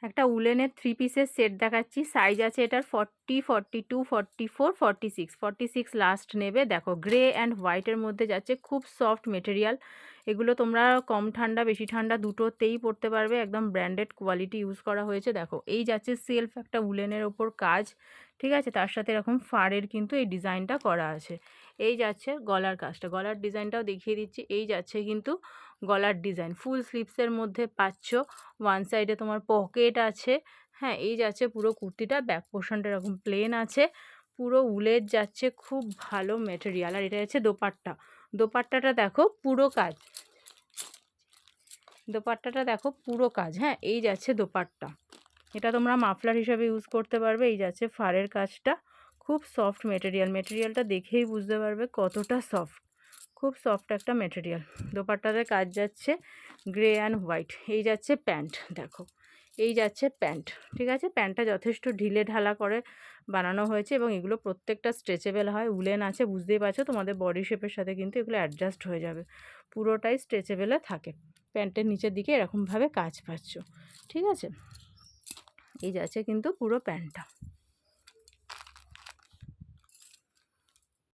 একটা উলেনের 3 পিসের সেট দেখাচ্ছি। সাইজ আছে এটার 40, 42, 44, 46, 46 লাস্ট নেবে। দেখো গ্রে অ্যান্ড হোয়াইটের মধ্যে যাচ্ছে, খুব সফট মেটেরিয়াল। এগুলো তোমরা কম ঠান্ডা বেশি ঠান্ডা দুটোতেই পরতে পারবে, একদম ব্র্যান্ডেড কোয়ালিটি ইউজ করা হয়েছে। দেখো এই যাচ্ছে সেলফ একটা উলেনের ওপর কাজ, ঠিক আছে, তার সাথে এরকম ফাড়ের কিন্তু এই ডিজাইনটা করা আছে। এই যাচ্ছে গলার কাজটা, গলার ডিজাইনটাও দেখিয়ে দিচ্ছি। এই যাচ্ছে কিন্তু গলার ডিজাইন, ফুল স্লিভসের মধ্যে পাচ্ছ। ওয়ান সাইডে তোমার পকেট আছে। হ্যাঁ, এই যাচ্ছে পুরো কুর্তিটা, ব্যাক পোর্শনটা এরকম প্লেন আছে, পুরো উলের যাচ্ছে, খুব ভালো মেটেরিয়াল। আর এটা যাচ্ছে দোপাট্টা, দোপাট্টাটা দেখো পুরো কাজ, দোপাট্টাটা দেখো পুরো কাজ। হ্যাঁ, এই যাচ্ছে দোপাট্টা, এটা তোমরা মাফলার হিসাবে ইউজ করতে পারবে। এই যাচ্ছে ফাড়ের কাজটা, খুব সফট মেটেরিয়াল, মেটেরিয়ালটা দেখেই বুঝতে পারবে কতটা সফট, খুব সফট একটা মেটেরিয়াল। দোপাট্টাতে কাজ যাচ্ছে গ্রে অ্যান্ড হোয়াইট। এই যাচ্ছে প্যান্ট, দেখো এই যাচ্ছে প্যান্ট, ঠিক আছে। প্যান্টটা যথেষ্ট ঢিলে ঢালা করে বানানো হয়েছে এবং এগুলো প্রত্যেকটা স্ট্রেচেবল হয়, উলেন আছে, বুঝতেই পারছো তোমাদের বডি শেপের সাথে কিন্তু এগুলো অ্যাডজাস্ট হয়ে যাবে, পুরোটাই স্ট্রেচেবলে থাকে। প্যান্টের নিচের দিকে এরকমভাবে কাজ পাচ্ছ, ঠিক আছে। এই যাচ্ছে কিন্তু পুরো প্যান্টটা।